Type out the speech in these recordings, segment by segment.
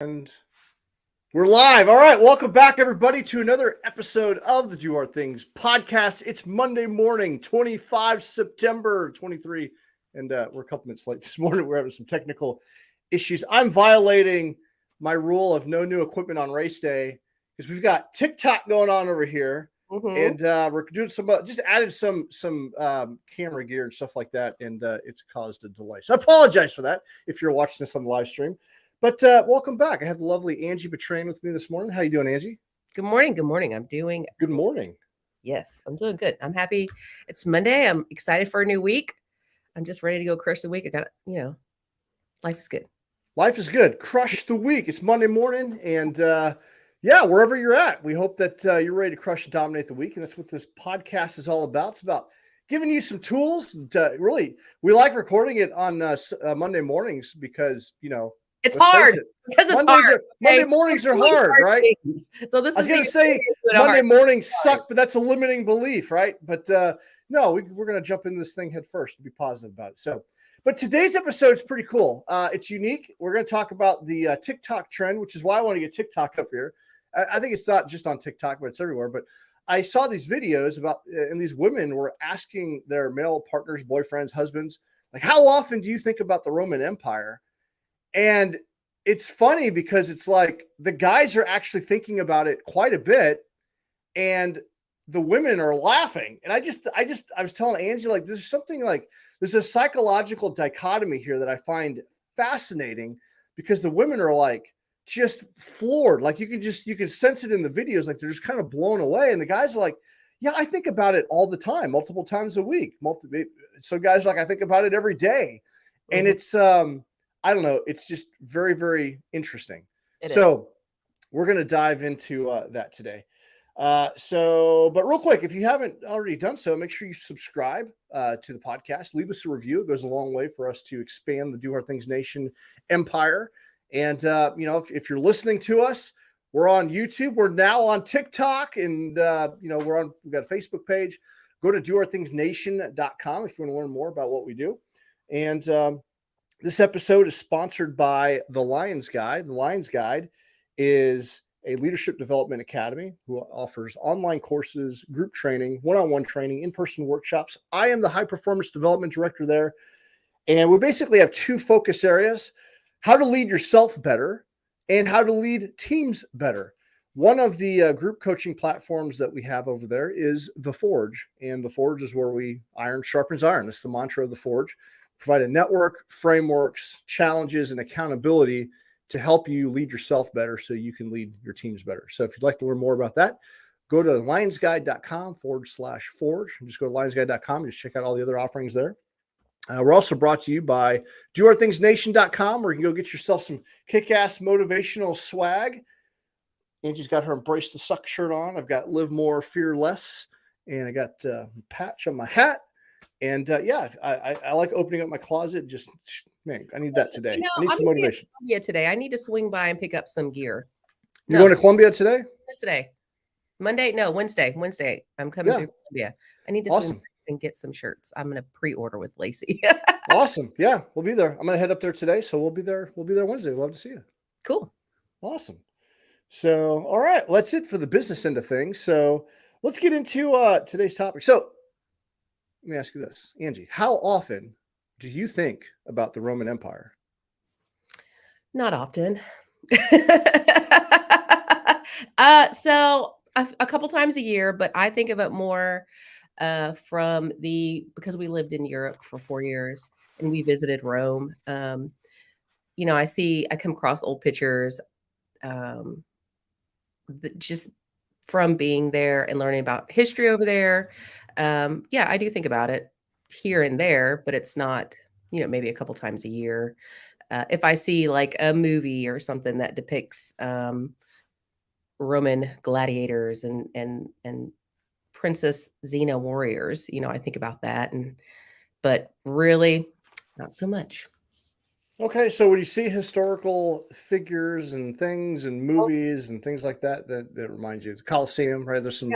And we're live. All right. Welcome back, everybody, to another episode of the Do Our Things podcast. It's Monday morning, 25 September 23. And we're a couple minutes late this morning. We're having some technical issues. I'm violating my rule of no new equipment on race day because we've got TikTok going on over here. And we're doing some, just added some camera gear and stuff like that. And it's caused a delay. So I apologize for that if you're watching this on the live stream. But welcome back. I have the lovely Angie Betrain with me this morning. How you doing, Angie? Good morning. Good morning. I'm doing good morning. Yes, I'm doing good. I'm happy. It's Monday. I'm excited for a new week. I'm just ready to go crush the week. I got, life is good. Life is good. Crush the week. It's Monday morning. And yeah, wherever you're at, we hope that you're ready to crush and dominate the week. And that's what this podcast is all about. It's about giving you some tools. We like recording it on Monday mornings because, it's hard because it's hard. Monday mornings are hard, right? So this I was going to say Monday mornings suck, but that's a limiting belief, right? But no, we're going to jump into this thing head first and be positive about it. So, but today's episode is pretty cool. It's unique. We're going to talk about the TikTok trend, which is why I want to get TikTok up here. I think it's not just on TikTok, but it's everywhere. But I saw these videos about, and these women were asking their male partners, boyfriends, husbands, like, how often do you think about the Roman Empire? And it's funny because it's like the guys are actually thinking about it quite a bit and the women are laughing. And I was telling Angie, like, there's something like, there's a psychological dichotomy here that I find fascinating because the women are like just floored. Like you can sense it in the videos. Like they're just kind of blown away. And the guys are like, yeah, I think about it all the time, multiple times a week. So guys are like, I think about it every day. And it's, I don't know. It's just very, very interesting. So we're going to dive into that today. But real quick, if you haven't already done so, make sure you subscribe to the podcast. Leave us a review. It goes a long way for us to expand the Do Our Things Nation empire. And, if you're listening to us, we're on YouTube. We're now on TikTok. And, we've got a Facebook page. Go to doourthingsnation.com if you want to learn more about what we do. And, this episode is sponsored by The Lions Guide. The Lions Guide is a leadership development academy who offers online courses, group training, one-on-one training, in-person workshops. I am the high performance development director there. And we basically have two focus areas: how to lead yourself better and how to lead teams better. One of the group coaching platforms that we have over there is The Forge. And The Forge is where iron sharpens iron. That's the mantra of The Forge. Provide a network, frameworks, challenges, and accountability to help you lead yourself better so you can lead your teams better. So if you'd like to learn more about that, go to lionsguide.com/forge. Just go to lionsguide.com and just check out all the other offerings there. We're also brought to you by doourthingsnation.com, where you can go get yourself some kick-ass motivational swag. Angie's got her Embrace the Suck shirt on. I've got Live More, Fear Less, and I got a patch on my hat. And I like opening up my closet. Just, man, I need that today. I need some motivation. Yeah, today I need to swing by and pick up some gear. You're going to Columbia today? Yes, today. Monday? No, Wednesday. Wednesday. I'm coming through Columbia. I need to swing and get some shirts. I'm going to pre-order with Lacey. Awesome. Yeah, we'll be there. I'm going to head up there today. So we'll be there. We'll be there Wednesday. We'll love to see you. Cool. Awesome. So, all right. Well, that's it for the business end of things. So let's get into today's topic. So let me ask you this, Angie, how often do you think about the Roman Empire? Not often. So a couple times a year, but I think of it more because we lived in Europe for 4 years and we visited Rome. I come across old pictures just from being there and learning about history over there. I do think about it here and there, but it's not, maybe a couple times a year. If I see like a movie or something that depicts Roman gladiators and Princess Xena warriors, I think about that. But really, not so much. Okay, so when you see historical figures and things and movies and things like that, that reminds you of the Colosseum, right? There's some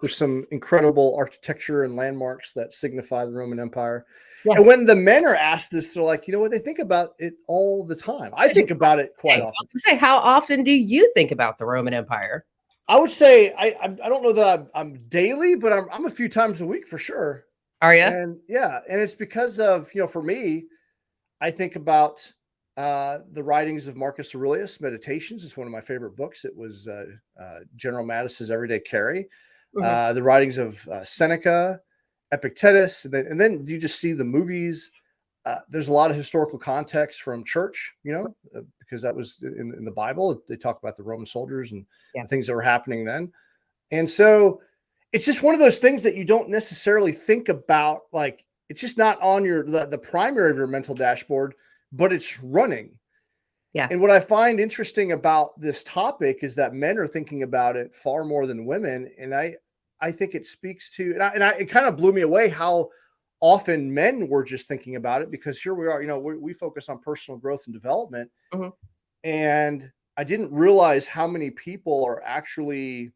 There's some incredible architecture and landmarks that signify the Roman Empire. Yeah. And when the men are asked this, they're like, you know what? They think about it all the time. I think about it quite often. Say, how often do you think about the Roman Empire? I would say I don't know that I'm daily, but I'm a few times a week for sure. Are you? And yeah, and it's because of, for me, I think about the writings of Marcus Aurelius, Meditations. It's one of my favorite books. It was General Mattis's Everyday Carry. Mm-hmm. The writings of Seneca, Epictetus, and then you just see the movies. There's a lot of historical context from church, because that was in the Bible. They talk about the Roman soldiers and the things that were happening then. And so it's just one of those things that you don't necessarily think about. Like, it's just not on the primary of your mental dashboard, but it's running. Yeah. And what I find interesting about this topic is that men are thinking about it far more than women. And I think it speaks to, it kind of blew me away how often men were just thinking about it, because here we are, we focus on personal growth and development. Mm-hmm. And I didn't realize how many people are actually,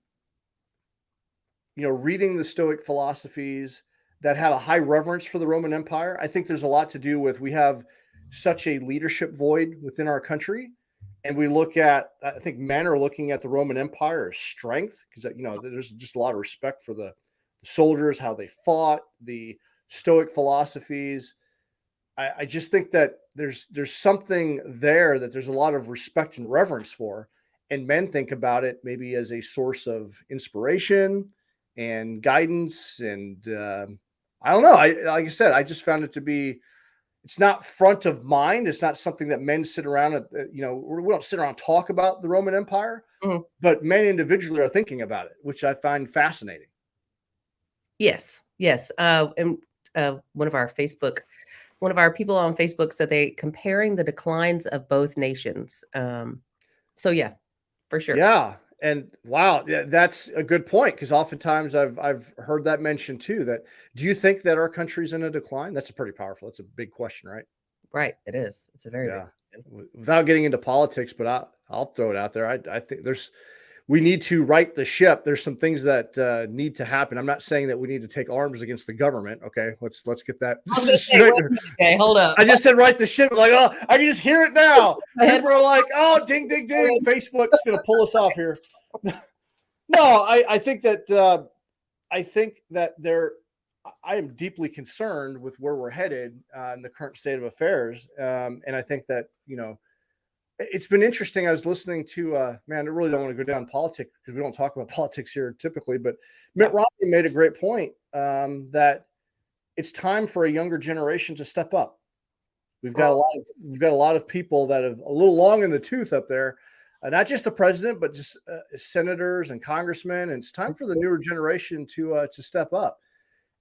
reading the Stoic philosophies that have a high reverence for the Roman Empire. I think there's a lot to do with, we have such a leadership void within our country. And we look at, I think men are looking at the Roman Empire as strength, because, there's just a lot of respect for the soldiers, how they fought, the Stoic philosophies. I just think that there's something there that there's a lot of respect and reverence for. And men think about it maybe as a source of inspiration and guidance. And I don't know. Like I said, I just found it to be, it's not front of mind. It's not something that men sit around we don't sit around and talk about the Roman Empire, but men individually are thinking about it, which I find fascinating. Yes. And one of our people on Facebook said they comparing the declines of both nations. So yeah, for sure. Yeah. And wow, that's a good point, because oftentimes I've heard that mentioned too. That, do you think that our country's in a decline? That's a big question, right? Right, it is. It's a very big question. Without getting into politics, but I'll throw it out there. I think we need to right the ship. There's some things that need to happen. I'm not saying that we need to take arms against the government. Okay, let's get that straight. Okay, hold up. I just said right the ship. Like, oh, I can just hear it now. People are like, oh, ding, ding, ding. Facebook's going to pull us off here. No, I think that I am deeply concerned with where we're headed in the current state of affairs. And I think that, it's been interesting. I was listening to, I really don't want to go down politics because we don't talk about politics here typically, but Mitt Romney made a great point that it's time for a younger generation to step up. We've got a lot of people that have a little long in the tooth up there, not just the president, but just senators and congressmen. And it's time for the newer generation to step up.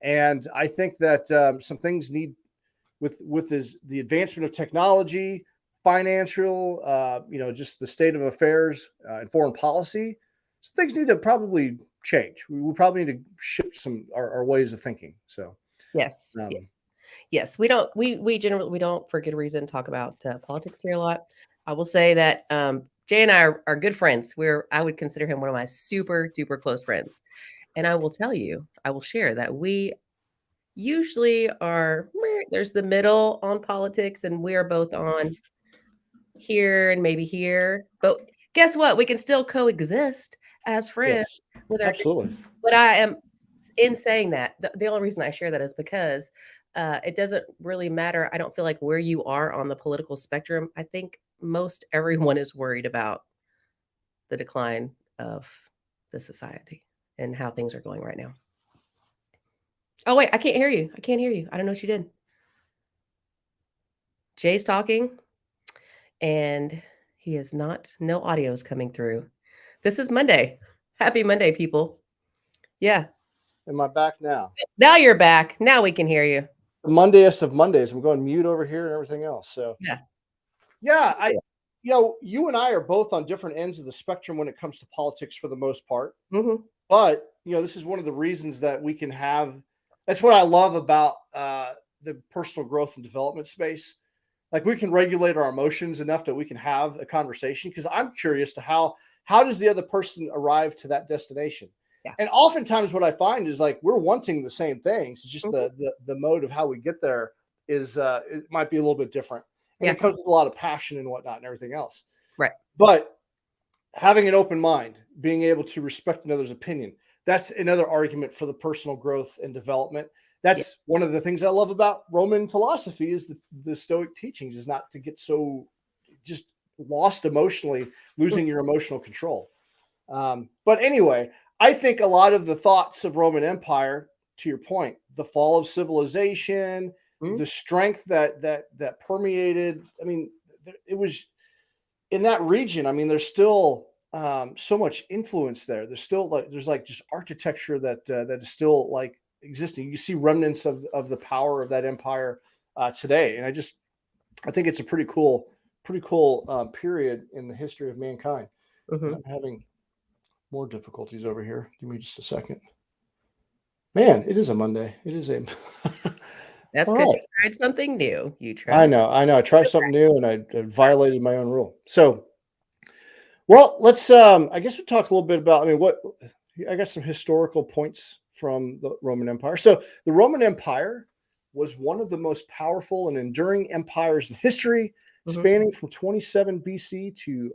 And I think that some things need with the advancement of technology, financial, just the state of affairs and foreign policy. Some things need to probably change. We probably need to shift our ways of thinking. So yes. We don't, for good reason, talk about politics here a lot. I will say that Jay and I are good friends. I would consider him one of my super duper close friends. And I will share that we usually are, there's the middle on politics, and we are both on here and maybe here. But guess what? We can still coexist as friends with our absolutely. But I am, in saying that, the only reason I share that is because it doesn't really matter. I don't feel like where you are on the political spectrum. I think most everyone is worried about the decline of the society and how things are going right now. Oh, wait, I can't hear you. I don't know what you did. Jay's talking and he is not, no audio is coming through. This is Monday. Happy Monday, people. Yeah. Am I back now? Now you're back. Now we can hear you. The Mondayest of Mondays. I'm going mute over here and everything else. So yeah, you and I are both on different ends of the spectrum when it comes to politics for the most part. Mm-hmm. But this is one of the reasons that we can have. That's what I love about the personal growth and development space. Like, we can regulate our emotions enough that we can have a conversation, because I'm curious to how does the other person arrive to that destination? Yeah. And oftentimes what I find is like we're wanting the same things. It's just the mode of how we get there is it might be a little bit different. And it comes with a lot of passion and whatnot and everything else. Right. But having an open mind, being able to respect another's opinion, that's another argument for the personal growth and development. That's one of the things I love about Roman philosophy is the Stoic teachings is not to get so just lost emotionally, losing your emotional control. But anyway, I think a lot of the thoughts of Roman Empire, to your point, the fall of civilization, the strength that permeated. I mean, it was in that region. I mean, there's still so much influence there. There's still there's just architecture that is still like existing. You see remnants of the power of that empire today, and I think it's a pretty cool period in the history of mankind. I'm having more difficulties over here. Give me just a second. Man, it is a Monday. It is a. That's good. You tried something new. I know. I tried something new, and I violated my own rule. So, well, let's. I guess we'll talk a little bit about. I mean, I got some historical points from the Roman Empire. So, the Roman Empire was one of the most powerful and enduring empires in history, spanning from 27 BC to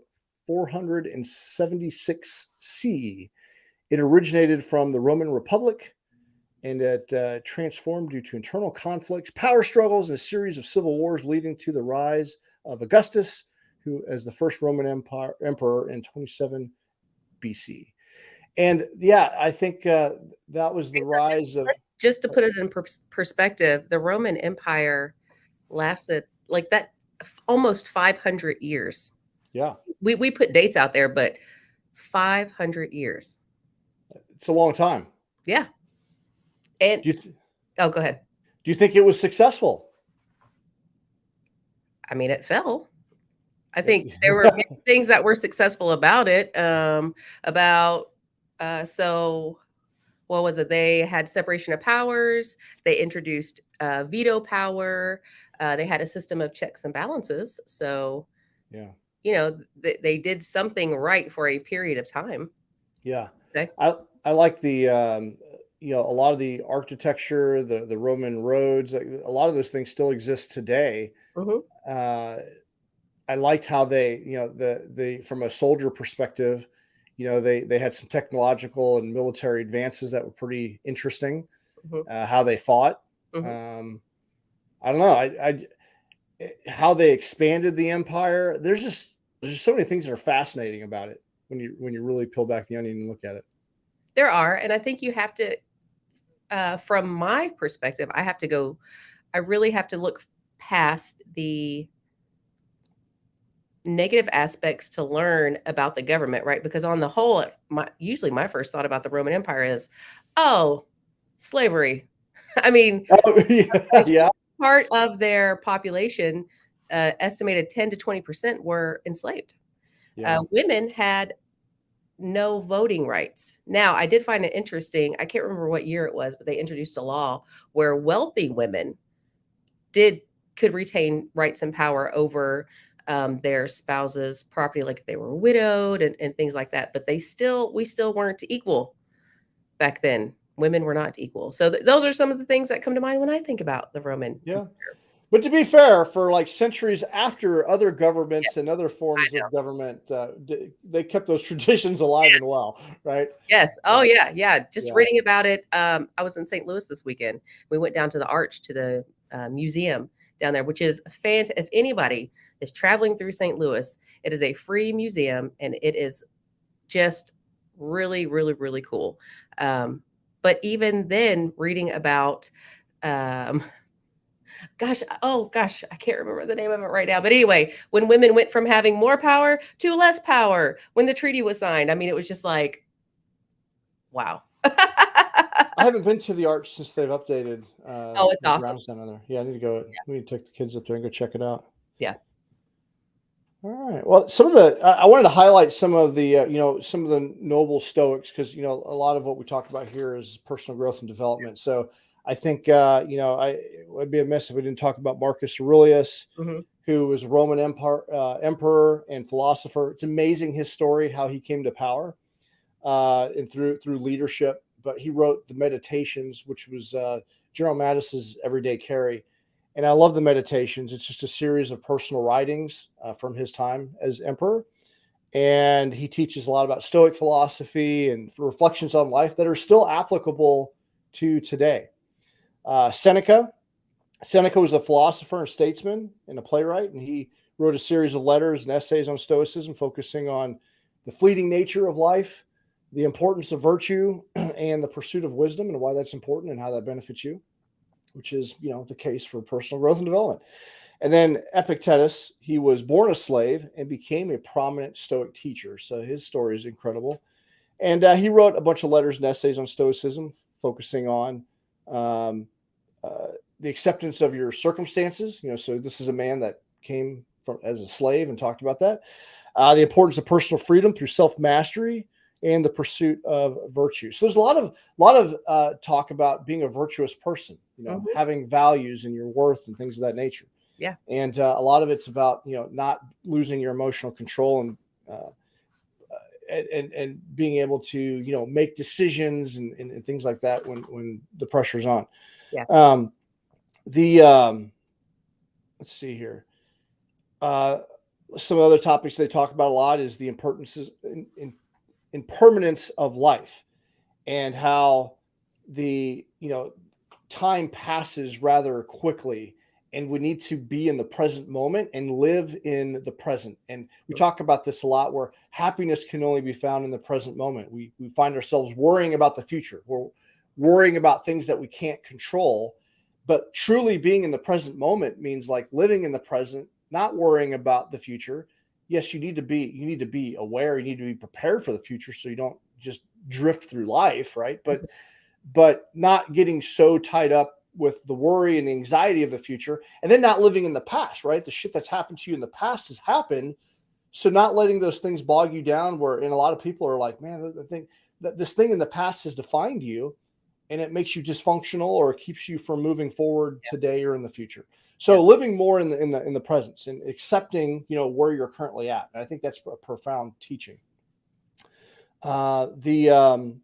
476 CE. It originated from the Roman Republic, and it transformed due to internal conflicts, power struggles, and a series of civil wars, leading to the rise of Augustus, who as the first Roman emperor in 27 BC. And yeah, I think that was the rise of. Just to put it in perspective, the Roman Empire lasted like that almost 500 years. Yeah. We put dates out there, but 500 years. It's a long time. Yeah. And go ahead. Do you think it was successful? I mean, it fell. I think there were many things that were successful about it. So what was it? They had separation of powers. They introduced veto power. They had a system of checks and balances. So, yeah, they did something right for a period of time. Yeah, okay. I like the a lot of the architecture, the Roman roads. A lot of those things still exist today. I liked how they, the from a soldier perspective, they had some technological and military advances that were pretty interesting. How they fought. I don't know. How they expanded the empire. There's just so many things that are fascinating about it when you really peel back the onion and look at it. There are, and I think you have to, from my perspective, I really have to look past the negative aspects to learn about the government, right? Because on the whole, usually my first thought about the Roman Empire is, oh, slavery. I mean, part of their population, estimated 10 to 20% were enslaved. Women had no voting rights. Now, I did find it interesting. I can't remember what year it was, but they introduced a law where wealthy women could retain rights and power over their spouses' property, like if they were widowed and things like that. But we still weren't equal back then. Women were not equal. So those are some of the things that come to mind when I think about the Roman. Yeah. But to be fair, for like centuries after, other governments and other forms of government, they kept those traditions alive and well, right? Yes. Oh, yeah. Just reading about it. I was in St. Louis this weekend. We went down to the Arch, to the museum down there, which is fantastic. If anybody is traveling through St. Louis, it is a free museum, and it is just really, really, really cool. But even then, reading about gosh, I can't remember the name of it right now. But anyway, when women went from having more power to less power when the treaty was signed, I mean, it was just like, wow. I haven't been to the Arch since they've updated. It's awesome. Down there. Yeah, I need to go. Yeah. We need to take the kids up there and go check it out. Yeah. All right. Well, I wanted to highlight some of the, some of the noble Stoics, because, a lot of what we talked about here is personal growth and development. So I think, it would be amiss if we didn't talk about Marcus Aurelius, who was Roman emperor and philosopher. It's amazing his story, how he came to power. and through leadership. But he wrote the Meditations, which was General Mattis's Everyday Carry. And I love the Meditations. It's just a series of personal writings from his time as emperor. And he teaches a lot about Stoic philosophy and reflections on life that are still applicable to today. Seneca was a philosopher and statesman and a playwright, and he wrote a series of letters and essays on Stoicism, focusing on the fleeting nature of life, the importance of virtue, and the pursuit of wisdom, and why that's important and how that benefits you, which is, the case for personal growth and development. And then Epictetus, he was born a slave and became a prominent Stoic teacher. So his story is incredible. And he wrote a bunch of letters and essays on Stoicism, focusing on the acceptance of your circumstances. So this is a man that came from as a slave and talked about that. The importance of personal freedom through self-mastery and the pursuit of virtue. So there's a lot of talk about being a virtuous person, having values and your worth and things of that nature. Yeah. And a lot of it's about, not losing your emotional control and being able to, make decisions and things like that when the pressure's on. Yeah. Let's see here. Some other topics they talk about a lot is the impermanence of life, and how the time passes rather quickly, and we need to be in the present moment and live in the present. And we talk about this a lot, where happiness can only be found in the present moment. We find ourselves worrying about the future. We're worrying about things that we can't control. But truly being in the present moment means like living in the present, not worrying about the future. Yes, you need to be aware, you need to be prepared for the future, so you don't just drift through life, right? But not getting so tied up with the worry and the anxiety of the future, and then not living in the past, right? The shit that's happened to you in the past has happened. So not letting those things bog you down, and a lot of people are like, man, this thing in the past has defined you, and it makes you dysfunctional, or it keeps you from moving forward today or in the future. So living more in the presence and accepting, where you're currently at. And I think that's a profound teaching. The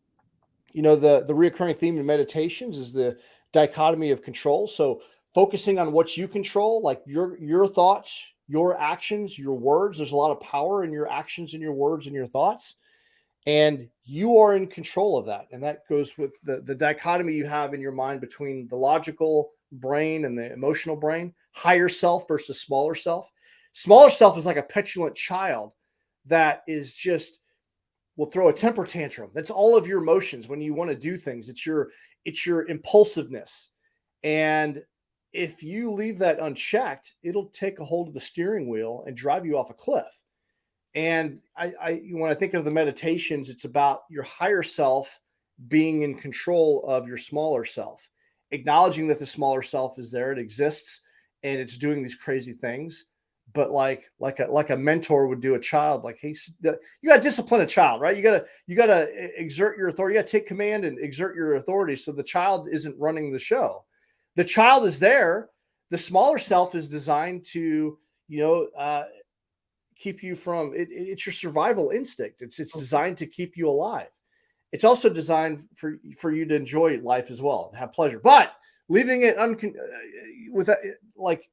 reoccurring theme in Meditations is the dichotomy of control. So focusing on what you control, like your thoughts, your actions, your words. There's a lot of power in your actions and your words and your thoughts. And you are in control of that. And that goes with the dichotomy you have in your mind between the logical brain and the emotional brain, higher self versus smaller self. Smaller self is like a petulant child that is just will throw a temper tantrum. That's all of your emotions when you want to do things. It's your impulsiveness. And if you leave that unchecked, it'll take a hold of the steering wheel and drive you off a cliff. And when I think of the Meditations, it's about your higher self being in control of your smaller self, acknowledging that the smaller self is there, it exists, and it's doing these crazy things. But like a mentor would do a child, like, hey, you got to discipline a child, right? You got to exert your authority. You got to take command and exert your authority, so the child isn't running the show. The child is there. The smaller self is designed to, keep you from it. It's your survival instinct. It's designed to keep you alive. It's also designed for you to enjoy life as well, have pleasure, but leaving it with like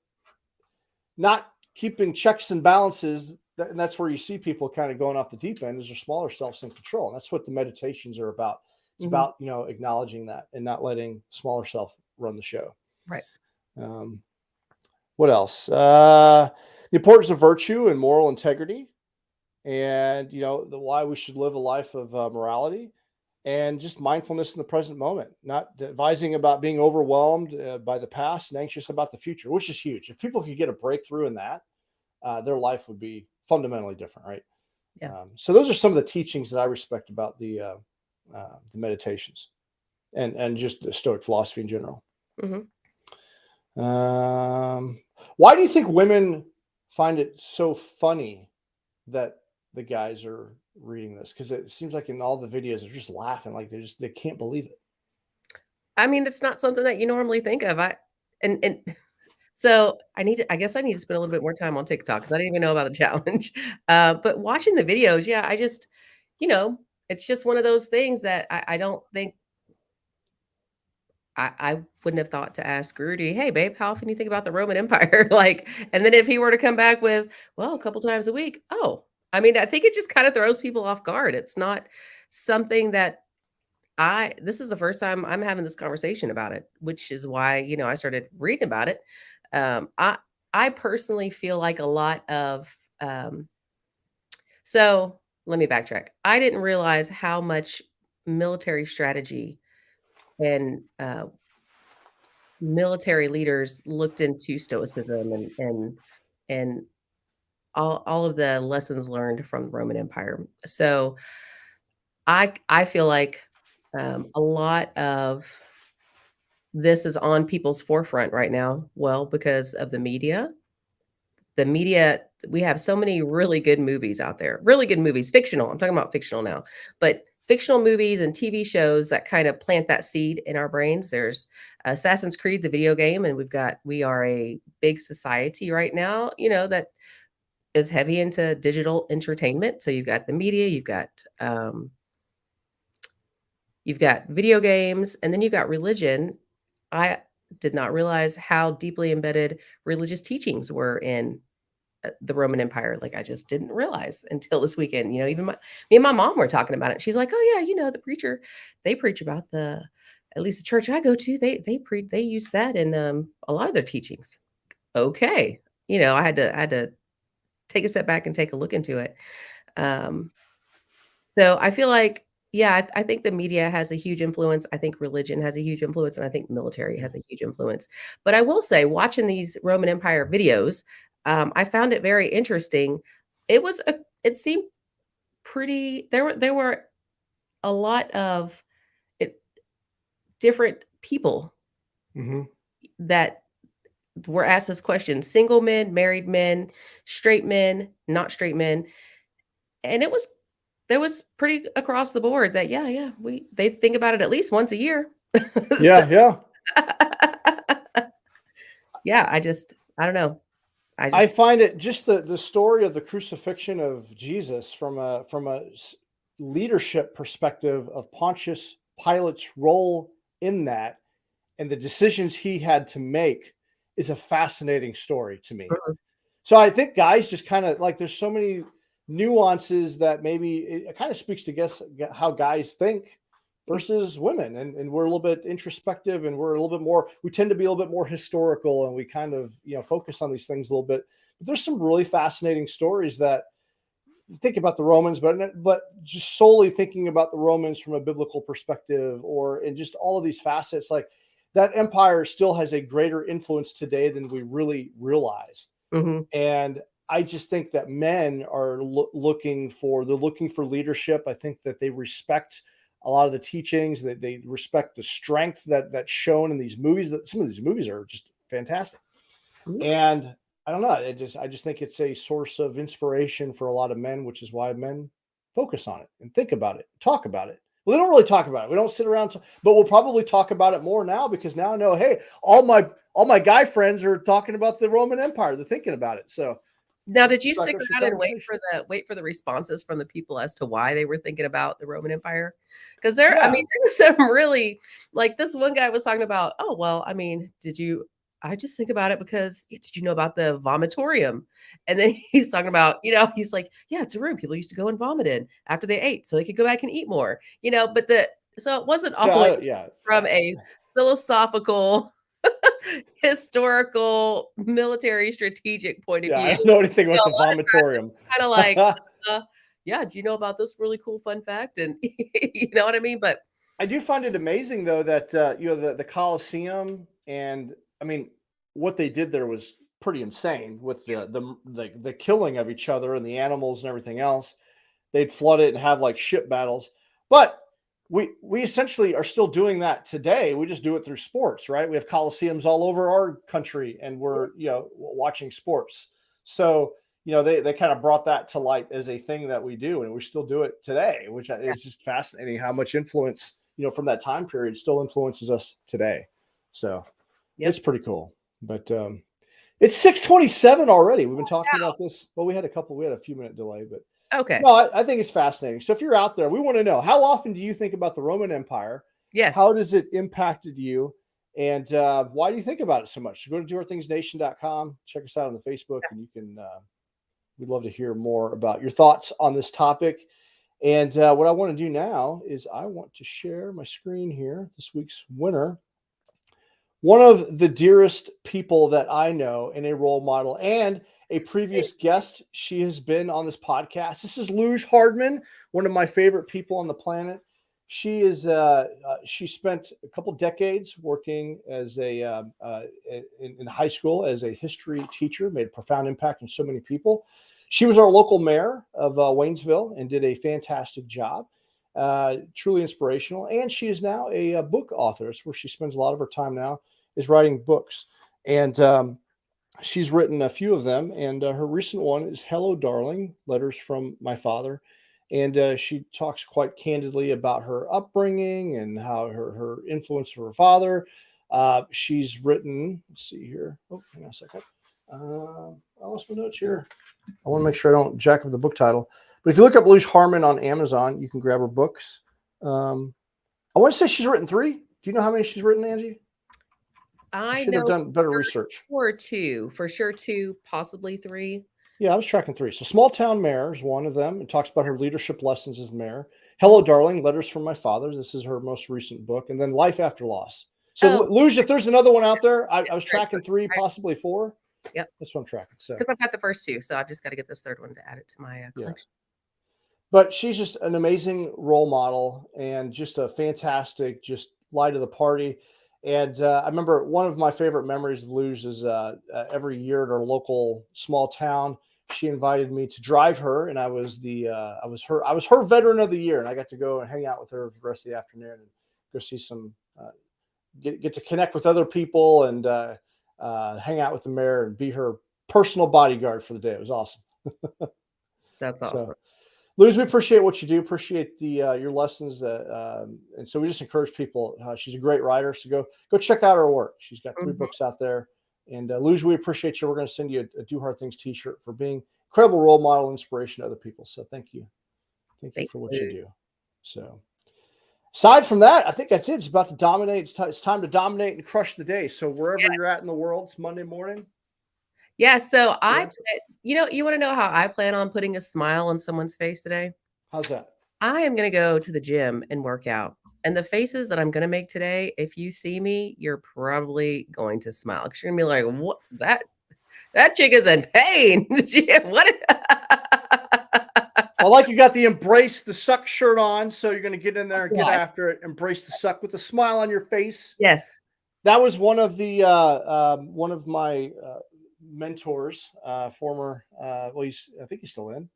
not keeping checks and balances. And that's where you see people kind of going off the deep end, is their smaller selves in control. And that's what the Meditations are about. It's about, acknowledging that and not letting smaller self run the show. Right. What else? The importance of virtue and moral integrity, and why we should live a life of morality, and just mindfulness in the present moment, not advising about being overwhelmed by the past and anxious about the future, which is huge. If people could get a breakthrough in that, their life would be fundamentally different, right? Yeah. So those are some of the teachings that I respect about the Meditations and just the Stoic philosophy in general. Why do you think women find it so funny that the guys are reading this? Because it seems like in all the videos they're just laughing, like they can't believe it. I mean, it's not something that you normally think of. So I guess I need to spend a little bit more time on TikTok, because I didn't even know about the challenge. But watching the videos, yeah, I just, it's just one of those things that I don't think I wouldn't have thought to ask Rudy, "Hey, babe, how often do you think about the Roman Empire?" Like, and then if he were to come back with, "Well, a couple times a week." Oh, I mean, I think it just kind of throws people off guard. It's not something that this is the first time I'm having this conversation about it, which is why, I started reading about it. Um, I I personally feel like a lot of so let me backtrack. I didn't realize how much military strategy and military leaders looked into stoicism and all of the lessons learned from the Roman Empire. So I feel like a lot of this is on people's forefront right now. Well, because of the media. The media, we have so many really good movies out there. Really good movies, fictional. I'm talking about fictional now. But fictional movies and TV shows that kind of plant that seed in our brains. There's Assassin's Creed, the video game, and we are a big society right now, that is heavy into digital entertainment. So you've got the media, you've got video games, and then you've got religion. I did not realize how deeply embedded religious teachings were in the Roman Empire. Like, I just didn't realize until this weekend. Even me and my mom were talking about it. She's like, "Oh yeah, the preacher, they preach about at least the church I go to, they use that in a lot of their teachings." Okay, I had to take a step back and take a look into it. Um, so I feel like, yeah, I think the media has a huge influence. I think religion has a huge influence, and I think military has a huge influence. But I will say, watching these Roman Empire videos, I found it very interesting. It seemed pretty. There were a lot of it, different people Mm-hmm. that were asked this question: single men, married men, straight men, not straight men, and it was pretty across the board that, yeah, they think about it at least once a year. So Yeah, yeah. yeah, I don't know. I I just find it just the story of the crucifixion of Jesus from a leadership perspective of Pontius Pilate's role in that and the decisions he had to make is a fascinating story to me. Mhm, So I think guys just kind of like there's so many nuances that maybe it kind of speaks to guess how guys think versus women. And we're a little bit introspective and we're a little bit more, we tend to be a little bit more historical and we kind of, focus on these things a little bit. But there's some really fascinating stories that you think about the Romans, but just solely thinking about the Romans from a biblical perspective or in just all of these facets, like that empire still has a greater influence today than we really realized. mhm. And I just think that men are looking for leadership. I think that they respect a lot of the teachings, that they respect the strength that's shown in these movies. That some of these movies are just fantastic. Mhm. And I don't know. I just think it's a source of inspiration for a lot of men, which is why men focus on it and think about it, talk about it. Well, they don't really talk about it. We don't sit around, but we'll probably talk about it more now because now I know, hey, all my guy friends are talking about the Roman Empire. They're thinking about it. So Now, did you strike stick up some around and conversation. wait for the responses from the people as to why they were thinking about the Roman Empire? Because there, I Yeah, mean, there was some really, like, this one guy was talking about, "Oh, well, I mean, I just think about it because did you know about the vomitorium?" And then he's talking about, he's like, "Yeah, it's a room people used to go and vomit in after they ate so they could go back and eat more." But so it wasn't always yeah. from a philosophical, historical, military strategic point of Yeah, I view. don't know anything A about the lot of times vomitorium. it's kinda like, uh, "Yeah, do you know about this really cool fun fact?" And you know what I mean? But I do find it amazing though that the Colosseum and I mean what they did there was pretty insane with the killing of each other and the animals and everything else. They'd flood it and have like ship battles. But we essentially are still doing that today. We just do it through sports, right? We have coliseums all over our country, and we're watching sports. So they kind of brought that to light as a thing that we do, and we still do it today, which yeah, is just fascinating how much influence from that time period still influences us today. So it's yep. pretty cool. But it's 6:27 already. We've been talking about this. Well, we had a few minute delay, but Okay. No, I think it's fascinating. So if you're out there, we want to know, how often do you think about the Roman Empire? Yes. How does it impacted you? And why do you think about it so much? So go to doerthingsnation.com, check us out on the Facebook, and you can, we'd love to hear more about your thoughts on this topic. And what I want to do now is I want to share my screen here, this week's winner. One of the dearest people that I know and a role model and a previous guest. She has been on this podcast. This is Luge Hardman, one of my favorite people on the planet. She is. She spent a couple decades working as in high school as a history teacher. Made a profound impact on so many people. She was our local mayor of Waynesville and did a fantastic job. Truly inspirational. And she is now a book author. It's where she spends a lot of her time now, is writing books. And she's written a few of them. And her recent one is Hello, Darling, Letters from My Father. And she talks quite candidly about her upbringing and how her influence of her father. She's written, let's see here. Oh, hang on a second. I lost my notes here. I want to make sure I don't jack up the book title. But if you look up Luge Hardman on Amazon, you can grab her books. I want to say she's written 3. Do you know how many she's written, Angie? I should have done better research. For sure 2, possibly 3. Yeah, I was tracking 3. So Small Town Mayor is one of them. It talks about her leadership lessons as mayor. Hello, Darling, Letters from My Father. This is her most recent book. And then Life After Loss. So Luge, if there's another one out there, I was tracking 3, possibly 4. Yep. That's what I'm tracking. So because I've got the first 2, so I've just got to get this third one to add it to my collection. But she's just an amazing role model and just a fantastic, just light of the party. And I remember one of my favorite memories of Luge is every year at our local small town, she invited me to drive her, and I was her veteran of the year, and I got to go and hang out with her for the rest of the afternoon and go see some get to connect with other people and hang out with the mayor and be her personal bodyguard for the day. It was awesome. That's awesome. So, Luge, we appreciate what you do. Appreciate the your lessons, and so we just encourage people. She's a great writer, so go check out her work. She's got 3 books out there. And Luge, we appreciate you. We're going to send you a Do Hard Things T-shirt for being incredible role model, inspiration to other people. So thank you for what you do. So aside from that, I think that's it. It's about to dominate. It's time to dominate and crush the day. So wherever you're at in the world, it's Monday morning. Yeah, so you want to know how I plan on putting a smile on someone's face today? How's that? I am going to go to the gym and work out. And the faces that I'm going to make today, if you see me, you're probably going to smile. Because you're going to be like, what? That chick is in pain. What? Well, like you got the Embrace the Suck shirt on. So you're going to get in there and get after it. Embrace the suck with a smile on your face. Yes. That was one of the one of my mentors, former, I think he's still in.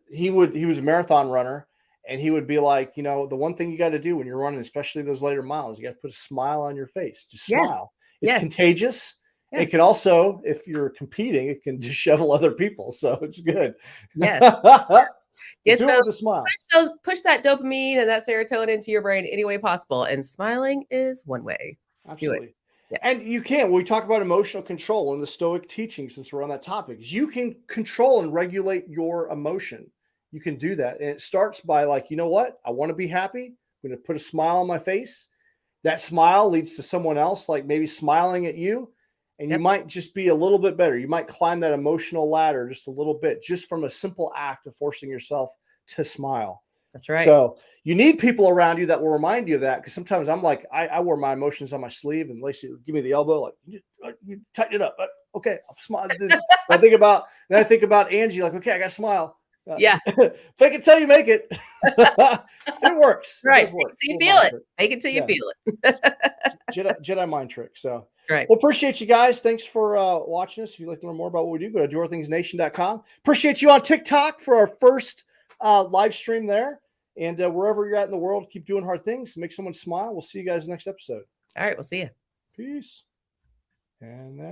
He was a marathon runner, and he would be like, the one thing you got to do when you're running, especially those later miles, you got to put a smile on your face. Just smile. It's contagious. Yes. It can also, if you're competing, it can dishevel other people. So it's good. Yes. Do it with a smile. Push that dopamine and that serotonin into your brain any way possible. And smiling is one way. Absolutely. Yes. And you can. When we talk about emotional control in the Stoic teaching, since we're on that topic, you can control and regulate your emotion. You can do that. And it starts by like, you know what? I want to be happy. I'm going to put a smile on my face. That smile leads to someone else, like maybe smiling at you. And you might just be a little bit better. You might climb that emotional ladder just a little bit, just from a simple act of forcing yourself to smile. That's right. So you need people around you that will remind you of that. Because sometimes I'm like, I wear my emotions on my sleeve, and Lacey will give me the elbow, like, you tighten it up. Okay, I'll smile. I think about Angie, like, okay, I got to smile. Fake it till you make it. It works. Right. It work. You feel it. Make it till you feel it. Jedi mind trick. So right. Well, appreciate you guys. Thanks for watching us. If you'd like to learn more about what we do, go to doerthingsnation.com. Appreciate you on TikTok for our first live stream there. And wherever you're at in the world, keep doing hard things. Make someone smile. We'll see you guys next episode. All right. We'll see you. Peace. And that.